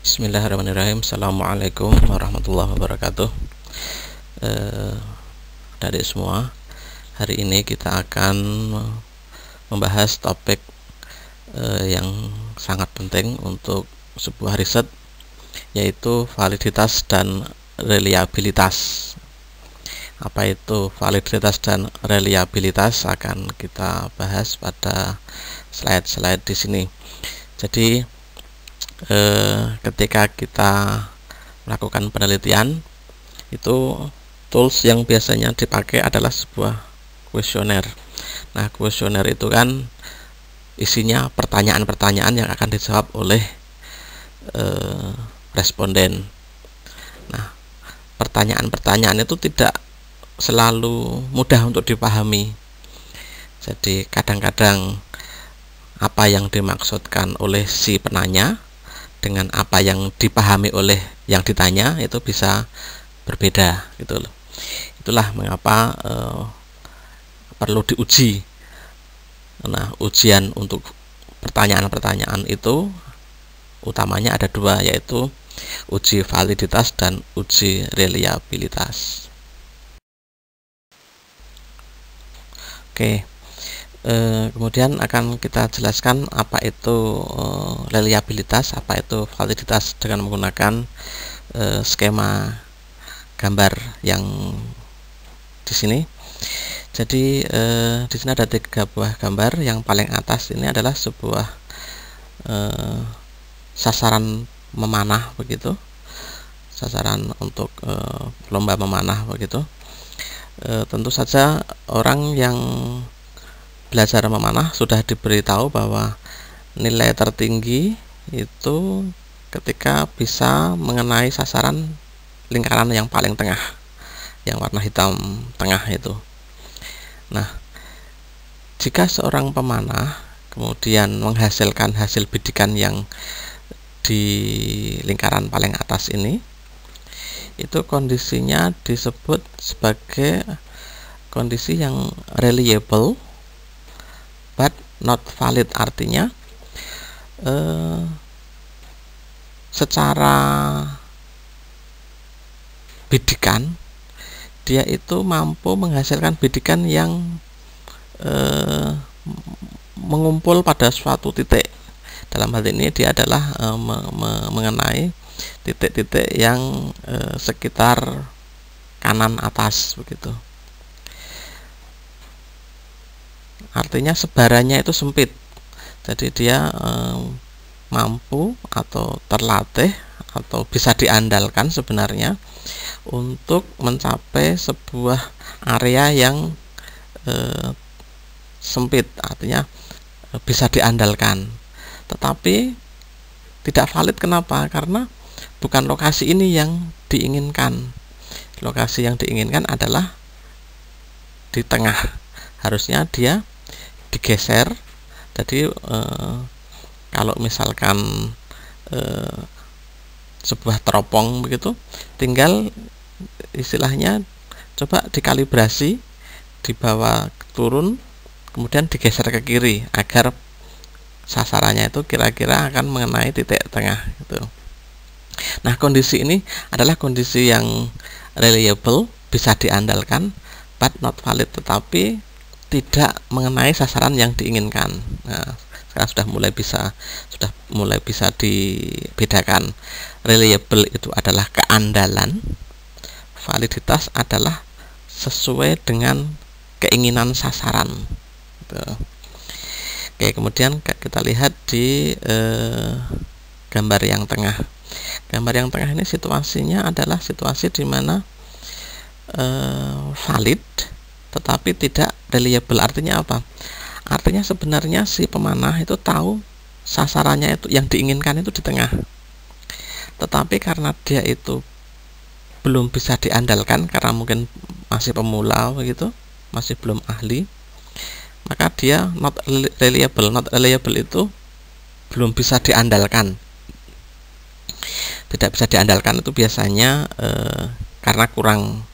Bismillahirrahmanirrahim. Assalamualaikum warahmatullahi wabarakatuh. Adik semua, hari ini kita akan membahas topik yang sangat penting untuk sebuah riset, yaitu validitas dan reliabilitas. Apa itu validitas dan reliabilitas akan kita bahas pada slide-slide di sini. Jadi ketika kita melakukan penelitian, itu tools yang biasanya dipakai adalah sebuah kuesioner. Nah, kuesioner itu kan isinya pertanyaan-pertanyaan yang akan dijawab oleh responden. Nah, pertanyaan-pertanyaan itu tidak selalu mudah untuk dipahami. Jadi kadang-kadang apa yang dimaksudkan oleh si penanya dengan apa yang dipahami oleh yang ditanya itu bisa berbeda, gitu loh. Itulah mengapa perlu diuji. Nah, ujian untuk pertanyaan-pertanyaan itu utamanya ada dua, yaitu uji validitas dan uji reliabilitas. Oke. Kemudian akan kita jelaskan apa itu reliabilitas, apa itu validitas dengan menggunakan skema gambar yang di sini. Jadi di sini ada 3 buah gambar. Yang paling atas ini adalah sebuah sasaran memanah, begitu, sasaran untuk lomba memanah, begitu. Tentu saja orang yang belajar memanah sudah diberitahu bahwa nilai tertinggi itu ketika bisa mengenai sasaran lingkaran yang paling tengah, yang warna hitam tengah itu. Nah, jika seorang pemanah kemudian menghasilkan hasil bidikan yang di lingkaran paling atas ini, itu kondisinya disebut sebagai kondisi yang reliable but not valid. Artinya secara bidikan dia itu mampu menghasilkan bidikan yang mengumpul pada suatu titik. Dalam hal ini dia adalah mengenai titik-titik yang sekitar kanan atas, begitu. Artinya sebarannya itu sempit. Jadi dia mampu atau terlatih atau bisa diandalkan sebenarnya untuk mencapai sebuah area yang sempit, artinya bisa diandalkan. Tetapi tidak valid. Kenapa? Karena bukan lokasi ini yang diinginkan. Lokasi yang diinginkan adalah di tengah. Harusnya dia digeser. Jadi kalau misalkan sebuah teropong, begitu, tinggal istilahnya coba dikalibrasi, dibawa turun, kemudian digeser ke kiri agar sasarannya itu kira-kira akan mengenai titik tengah, gitu. Nah, kondisi ini adalah kondisi yang reliable, bisa diandalkan, but not valid, tetapi tidak mengenai sasaran yang diinginkan. Nah, sekarang sudah mulai bisa dibedakan. Reliable itu adalah keandalan, validitas adalah sesuai dengan keinginan sasaran. Oke, kemudian kita lihat di gambar yang tengah. Gambar yang tengah ini situasinya adalah situasi di mana valid tetapi tidak reliable. Artinya apa? Artinya sebenarnya si pemanah itu tahu sasarannya itu yang diinginkan itu di tengah, tetapi karena dia itu belum bisa diandalkan karena mungkin masih pemula, begitu, masih belum ahli, maka dia not reliable. Not reliable itu belum bisa diandalkan. Tidak bisa diandalkan itu biasanya karena kurang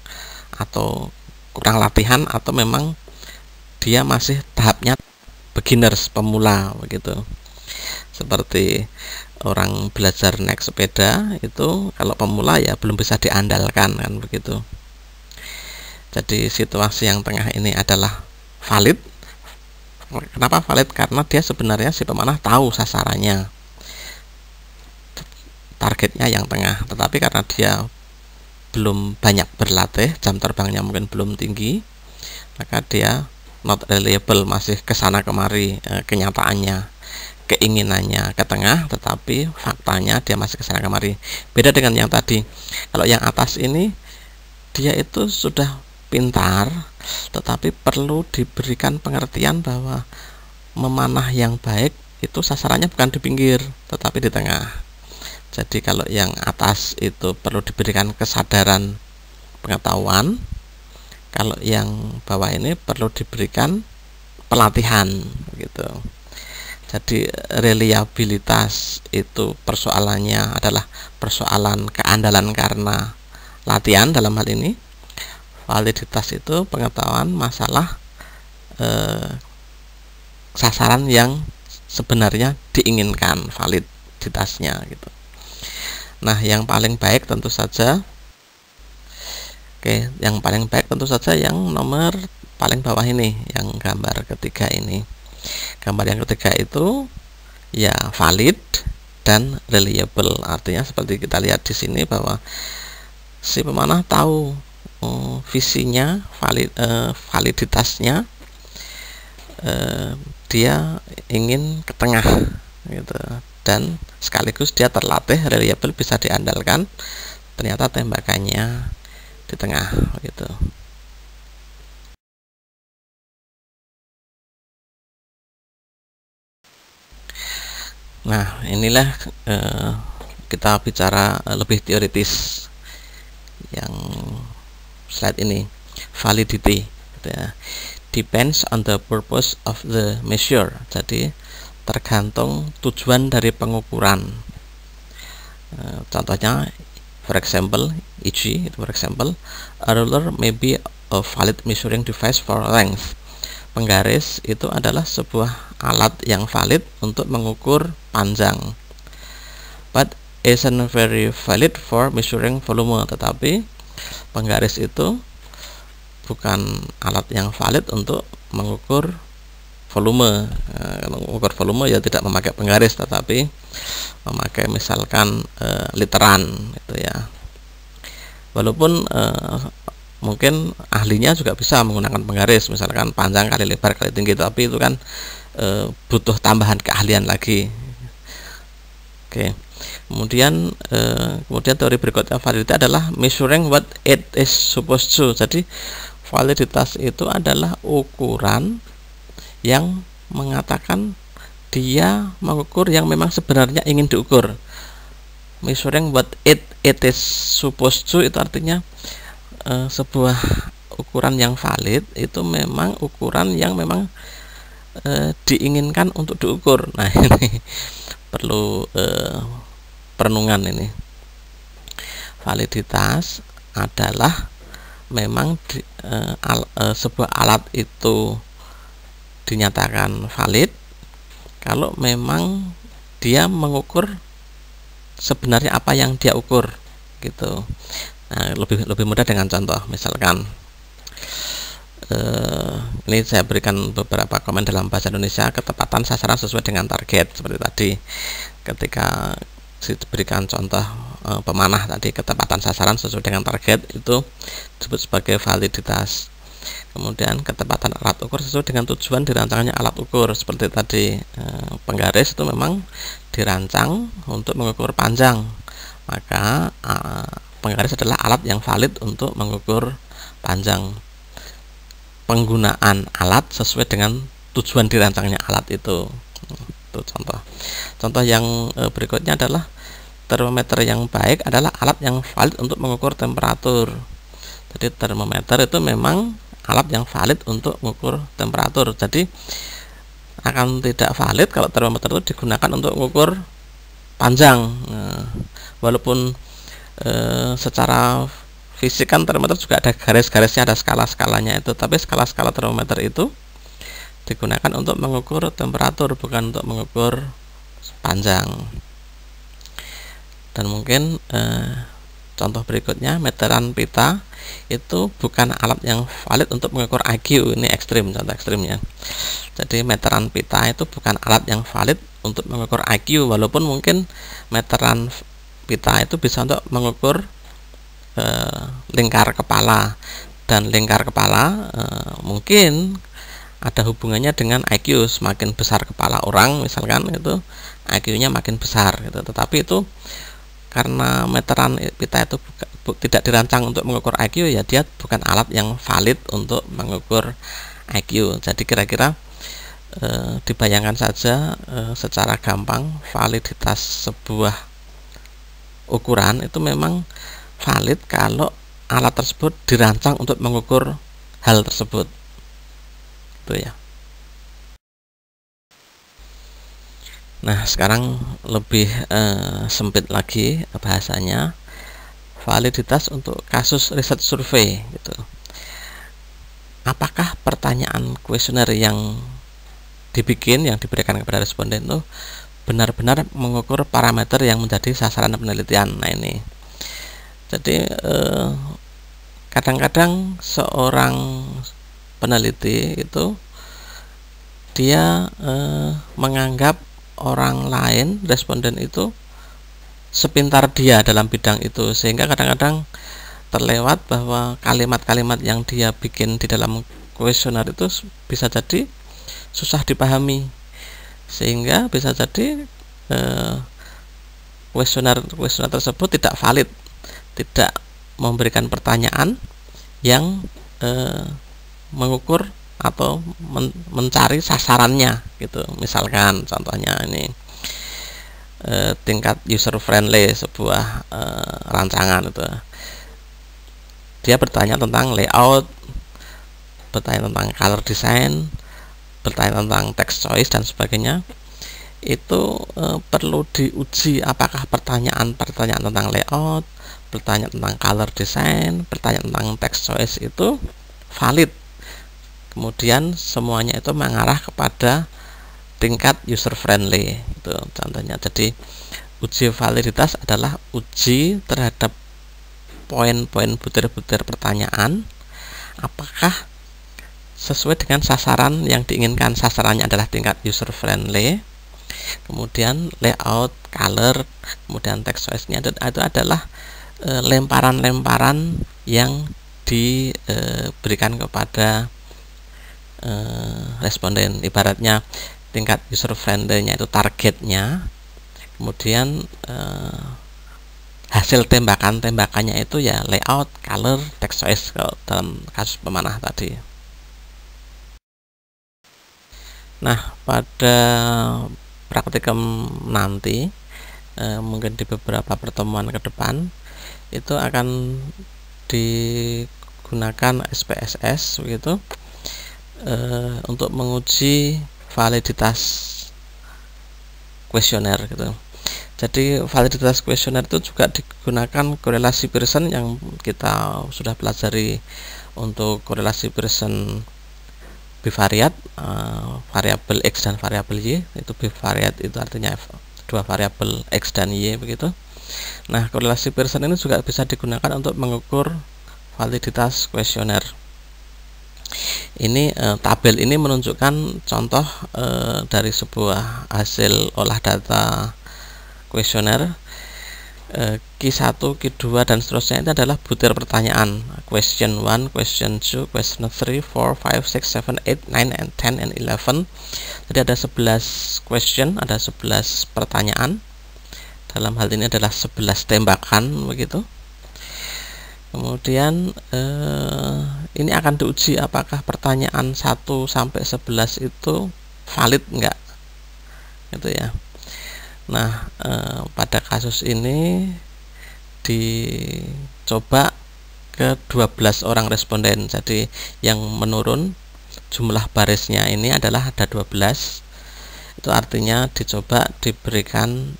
latihan, atau memang dia masih tahapnya beginners, pemula, begitu. Seperti orang belajar naik sepeda itu kalau pemula ya belum bisa diandalkan kan begitu. Jadi situasi yang tengah ini adalah valid. Kenapa valid? Karena dia sebenarnya si pemanah tahu sasarannya, targetnya yang tengah, tetapi karena dia belum banyak berlatih, jam terbangnya mungkin belum tinggi, maka dia not reliable, masih kesana kemari kenyataannya, keinginannya ke tengah, tetapi faktanya dia masih kesana kemari. Beda dengan yang tadi. Kalau yang atas ini dia itu sudah pintar, tetapi perlu diberikan pengertian bahwa memanah yang baik itu sasarannya bukan di pinggir, tetapi di tengah. Jadi kalau yang atas itu perlu diberikan kesadaran pengetahuan, kalau yang bawah ini perlu diberikan pelatihan gitu. Jadi reliabilitas itu persoalannya adalah persoalan keandalan karena latihan dalam hal ini. Validitas itu pengetahuan masalah sasaran yang sebenarnya diinginkan, validitasnya gitu. Nah, yang paling baik tentu saja yang paling baik tentu saja yang nomor paling bawah ini, yang gambar ketiga ini. Gambar yang ketiga itu ya valid dan reliable. Artinya seperti kita lihat di sini bahwa si pemanah tahu visinya, validitasnya, dia ingin ke tengah gitu, dan sekaligus dia terlatih, reliable, bisa diandalkan, ternyata tembakannya di tengah gitu. Nah, inilah kita bicara lebih teoritis yang slide ini. Validity gitu ya. Depends on the purpose of the measure. Jadi tergantung tujuan dari pengukuran. Contohnya, for example, e.g. for example, a ruler may be a valid measuring device for length. Penggaris itu adalah sebuah alat yang valid untuk mengukur panjang, but isn't very valid for measuring volume. Tetapi penggaris itu bukan alat yang valid untuk mengukur volume. Mengukur volume ya tidak memakai penggaris, tetapi memakai misalkan literan gitu ya. Walaupun mungkin ahlinya juga bisa menggunakan penggaris, misalkan panjang kali lebar kali tinggi, tapi itu kan butuh tambahan keahlian lagi. Oke. Kemudian teori berikutnya validity adalah measuring what it is supposed to. Jadi validitas itu adalah ukuran yang mengatakan dia mengukur yang memang sebenarnya ingin diukur. Measuring what it is supposed to itu artinya sebuah ukuran yang valid itu memang ukuran yang memang diinginkan untuk diukur. Nah, ini perlu perenungan ini. Validitas adalah memang sebuah alat itu dinyatakan valid kalau memang dia mengukur sebenarnya apa yang dia ukur gitu. Nah, lebih mudah dengan contoh, misalkan ini saya berikan beberapa komen dalam bahasa Indonesia. Ketepatan sasaran sesuai dengan target, seperti tadi ketika diberikan contoh pemanah tadi, ketepatan sasaran sesuai dengan target itu disebut sebagai validitas. Kemudian ketepatan alat ukur sesuai dengan tujuan dirancangnya alat ukur, seperti tadi penggaris itu memang dirancang untuk mengukur panjang, maka penggaris adalah alat yang valid untuk mengukur panjang. Penggunaan alat sesuai dengan tujuan dirancangnya alat itu contoh. Contoh yang berikutnya adalah termometer yang baik adalah alat yang valid untuk mengukur temperatur. Jadi termometer itu memang alat yang valid untuk mengukur temperatur. Jadi akan tidak valid kalau termometer itu digunakan untuk mengukur panjang. Walaupun secara fisik kan termometer juga ada garis-garisnya, ada skala-skalanya itu, tapi skala-skala termometer itu digunakan untuk mengukur temperatur, bukan untuk mengukur panjang. Dan mungkin contoh berikutnya, meteran pita itu bukan alat yang valid untuk mengukur IQ. Ini ekstrim, contoh ekstrimnya. Jadi meteran pita itu bukan alat yang valid untuk mengukur IQ, walaupun mungkin meteran pita itu bisa untuk mengukur lingkar kepala, dan lingkar kepala mungkin ada hubungannya dengan IQ. Semakin besar kepala orang misalkan, itu IQ-nya makin besar gitu. Tetapi itu karena meteran pita itu tidak dirancang untuk mengukur IQ, ya dia bukan alat yang valid untuk mengukur IQ. Jadi kira-kira dibayangkan saja secara gampang, validitas sebuah ukuran itu memang valid kalau alat tersebut dirancang untuk mengukur hal tersebut. Itu ya. Nah, sekarang lebih sempit lagi bahasanya, validitas untuk kasus riset survei gitu. Apakah pertanyaan kuesioner yang diberikan kepada responden itu benar-benar mengukur parameter yang menjadi sasaran penelitian? Nah, ini. Jadi kadang-kadang seorang peneliti itu dia menganggap orang lain, responden itu sepintar dia dalam bidang itu, sehingga kadang-kadang terlewat bahwa kalimat-kalimat yang dia bikin di dalam kuesioner itu bisa jadi susah dipahami, sehingga bisa jadi kuesioner tersebut tidak valid, tidak memberikan pertanyaan yang mengukur atau mencari sasarannya gitu. Misalkan contohnya ini tingkat user friendly sebuah rancangan itu, dia bertanya tentang layout, bertanya tentang color design, bertanya tentang text choice dan sebagainya. Itu perlu diuji apakah pertanyaan tentang layout, bertanya tentang color design, bertanya tentang text choice itu valid. Kemudian semuanya itu mengarah kepada tingkat user friendly itu contohnya. Jadi uji validitas adalah uji terhadap poin-poin butir-butir pertanyaan, apakah sesuai dengan sasaran yang diinginkan. Sasarannya adalah tingkat user friendly, kemudian layout, color, kemudian text choice-nya itu adalah lemparan-lemparan yang diberikan kepada responden. Ibaratnya tingkat user friendly-nya itu targetnya, kemudian hasil tembakannya itu ya layout, color, text choice kalau dalam kasus pemanah tadi. Nah, pada praktikum nanti mungkin di beberapa pertemuan ke depan itu akan digunakan SPSS begitu untuk menguji validitas kuesioner gitu. Jadi validitas kuesioner itu juga digunakan korelasi Pearson yang kita sudah pelajari. Untuk korelasi Pearson bivariat, variabel X dan variabel Y, itu bivariat itu artinya dua variabel X dan Y begitu. Nah, korelasi Pearson ini juga bisa digunakan untuk mengukur validitas kuesioner. Ini tabel ini menunjukkan contoh dari sebuah hasil olah data kuesioner. Q1, Q2 dan seterusnya itu adalah butir pertanyaan. Question 1, question 2, question 3, 4, 5, 6, 7, 8, 9, and 10, and 11. Jadi ada 11 question, ada 11 pertanyaan. Dalam hal ini adalah 11 tembakan begitu. Kemudian ini akan diuji apakah pertanyaan 1 sampai 11 itu valid enggak, gitu ya. Nah, pada kasus ini dicoba ke 12 orang responden. Jadi yang menurun jumlah barisnya ini adalah ada 12. Itu artinya dicoba diberikan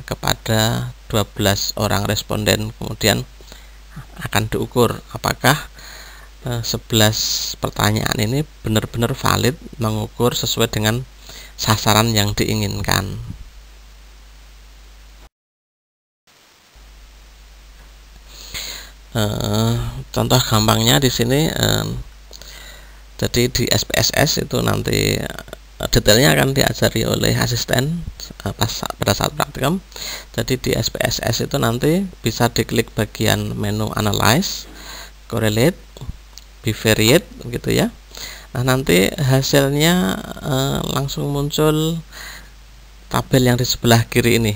kepada 12 orang responden, kemudian akan diukur apakah 11 pertanyaan ini benar-benar valid mengukur sesuai dengan sasaran yang diinginkan. Contoh gampangnya di sini, jadi di SPSS itu nanti detailnya akan diajari oleh asisten pada saat praktikum. Jadi di SPSS itu nanti bisa diklik bagian menu Analyze, Correlate, Bivariate gitu ya. Nah, nanti hasilnya langsung muncul tabel yang di sebelah kiri ini.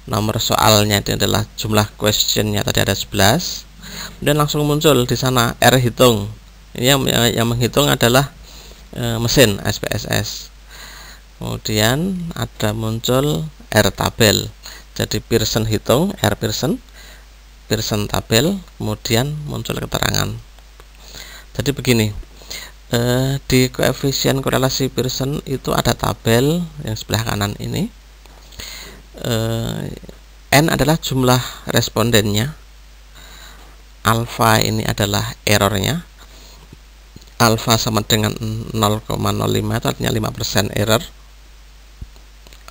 Nomor soalnya itu adalah jumlah questionnya tadi ada 11. Kemudian langsung muncul di sana R hitung. Ini yang menghitung adalah mesin SPSS. Kemudian ada muncul R tabel. Jadi Pearson hitung, R Pearson tabel, kemudian muncul keterangan. Jadi begini, di koefisien korelasi Pearson itu ada tabel yang sebelah kanan ini. N adalah jumlah respondennya, alfa ini adalah errornya. Alfa sama dengan 0,05 itu artinya 5% error.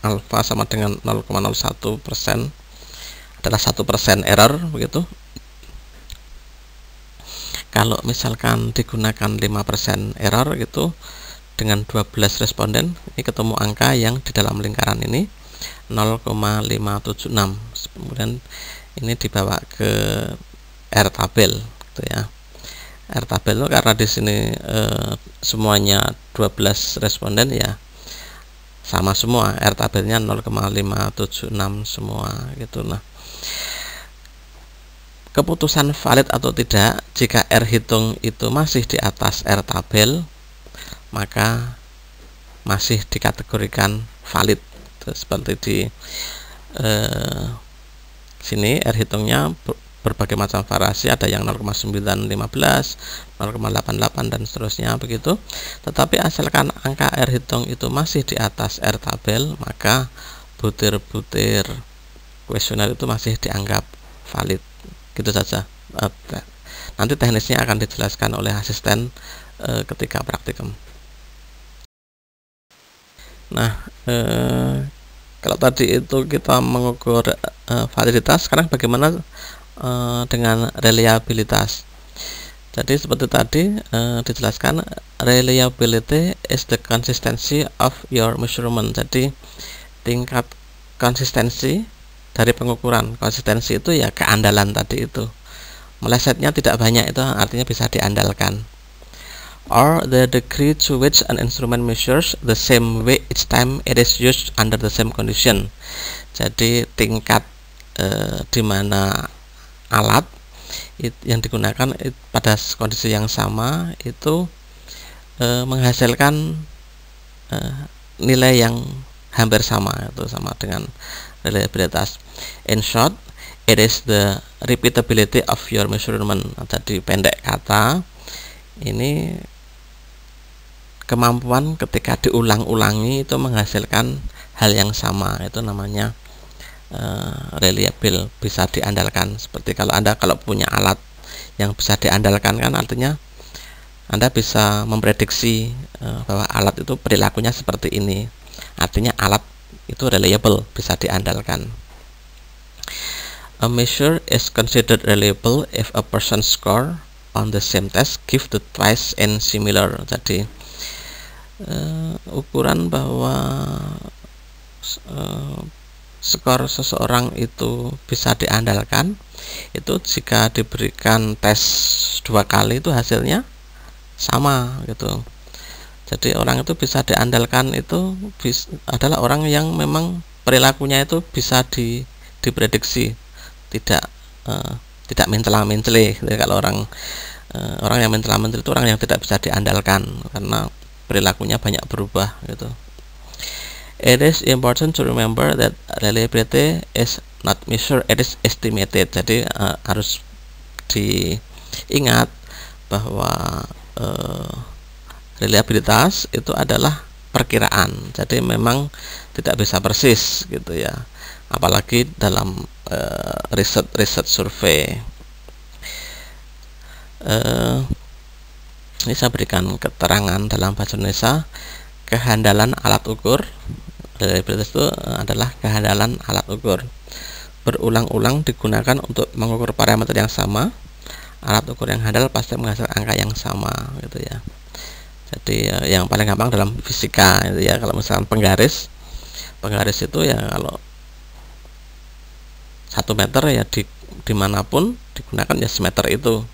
Alfa sama dengan 0,01% adalah 1% error, begitu. Kalau misalkan digunakan 5% error gitu dengan 12 responden, ini ketemu angka yang di dalam lingkaran ini 0,576. Kemudian ini dibawa ke R tabel gitu ya. R tabel itu karena di sini semuanya 12 responden ya sama semua, R tabelnya 0,576 semua gitu. Nah, keputusan valid atau tidak jika R hitung itu masih di atas R tabel, maka masih dikategorikan valid. Seperti di sini R hitungnya berbagai macam variasi, ada yang 0,915, 0,88 dan seterusnya begitu. Tetapi asalkan angka R hitung itu masih di atas R tabel, maka butir-butir kuesioner itu masih dianggap valid. Gitu saja. Nanti teknisnya akan dijelaskan oleh asisten ketika praktikum. Nah, kalau tadi itu kita mengukur validitas, sekarang bagaimana dengan reliabilitas? Jadi seperti tadi dijelaskan, reliability is the consistency of your measurement. Jadi tingkat konsistensi dari pengukuran. Konsistensi itu ya keandalan tadi itu. Melesetnya tidak banyak, itu artinya bisa diandalkan. Or the degree to which an instrument measures the same way each time it is used under the same condition. Jadi tingkat di mana alat yang digunakan pada kondisi yang sama itu menghasilkan nilai yang hampir sama, itu sama dengan reliabilitas. In short, it is the repeatability of your measurement. Jadi pendek kata, ini kemampuan ketika diulang-ulangi itu menghasilkan hal yang sama, itu namanya reliable, bisa diandalkan. Seperti kalau Anda punya alat yang bisa diandalkan, kan artinya Anda bisa memprediksi bahwa alat itu perilakunya seperti ini, artinya alat itu reliable, bisa diandalkan. A measure is considered reliable if a person's score on the same test give the twice and similar. Jadi ukuran bahwa skor seseorang itu bisa diandalkan itu jika diberikan tes 2 kali itu hasilnya sama gitu. Jadi orang itu bisa diandalkan itu adalah orang yang memang perilakunya itu bisa diprediksi, tidak mencela-mencela. Jadi kalau orang yang mencela-mencela itu orang yang tidak bisa diandalkan karena perilakunya banyak berubah gitu. It is important to remember that reliability is not measured, it is estimated. Jadi harus diingat bahwa reliabilitas itu adalah perkiraan. Jadi memang tidak bisa persis gitu ya. Apalagi dalam riset survei. Ini saya berikan keterangan dalam bahasa Indonesia. Kehandalan alat ukur. Reliabilitas itu adalah kehandalan alat ukur. Berulang-ulang digunakan untuk mengukur parameter yang sama alat ukur yang handal pasti menghasilkan angka yang sama gitu ya. Jadi yang paling gampang dalam fisika itu ya, kalau misalkan penggaris itu ya kalau 1 meter ya dimanapun digunakan ya semeter itu,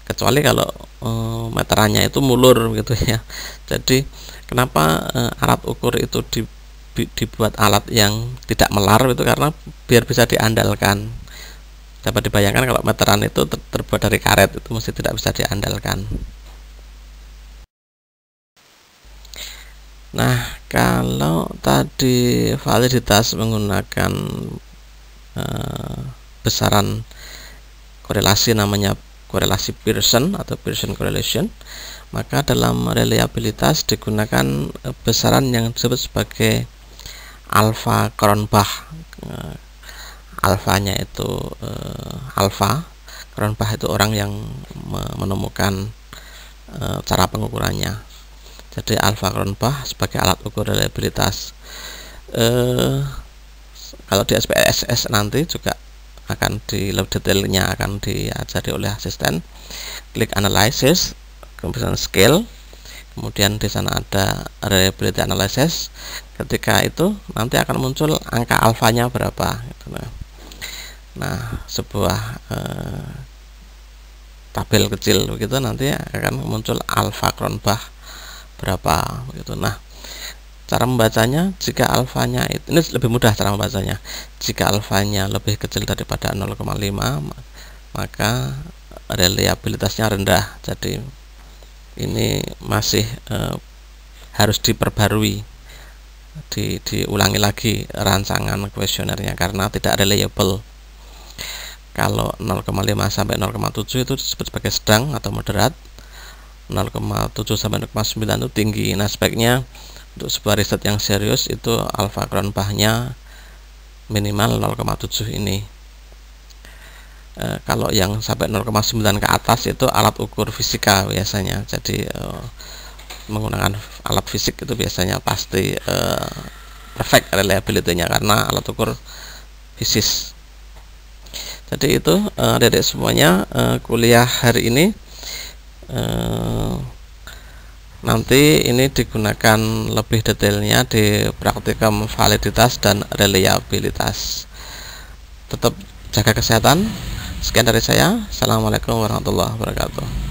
kecuali kalau meterannya itu mulur gitu ya. Jadi kenapa alat ukur itu dibuat alat yang tidak melar itu karena biar bisa diandalkan. Dapat dibayangkan kalau meteran itu terbuat dari karet, itu mesti tidak bisa diandalkan. Nah, kalau tadi validitas menggunakan besaran korelasi namanya korelasi Pearson atau Pearson correlation, maka dalam reliabilitas digunakan besaran yang disebut sebagai alfa Cronbach. Alfanya itu alfa. Cronbach itu orang yang menemukan cara pengukurannya. Jadi alfa Cronbach sebagai alat ukur reliabilitas. Kalau di SPSS nanti juga akan lebih detailnya akan diajari oleh asisten. Klik analysis, kemudian scale, kemudian di sana ada reliability analysis. Ketika itu nanti akan muncul angka alfanya berapa gitu. Nah, sebuah tabel kecil begitu nanti akan muncul alfa Cronbach berapa begitu. Nah, cara membacanya, jika alfanya ini lebih mudah cara membacanya. Jika alfanya lebih kecil daripada 0,5, maka reliabilitasnya rendah. Jadi ini masih harus diperbarui, diulangi lagi rancangan kuesionernya karena tidak reliable. Kalau 0,5 sampai 0,7 itu disebut sebagai sedang atau moderat. 0,7 sampai 0,9 itu tinggi. Nah, sebaiknya untuk sebuah riset yang serius itu alfa Cronbach-nya minimal 0,7 ini. Kalau yang sampai 0,9 ke atas itu alat ukur fisika biasanya. Jadi menggunakan alat fisik itu biasanya pasti perfect reliability-nya karena alat ukur fisis. Jadi itu adik-adik semuanya kuliah hari ini. Nanti ini digunakan lebih detailnya di praktikum validitas dan reliabilitas. Tetap jaga kesehatan. Sekian dari saya. Assalamualaikum warahmatullahi wabarakatuh.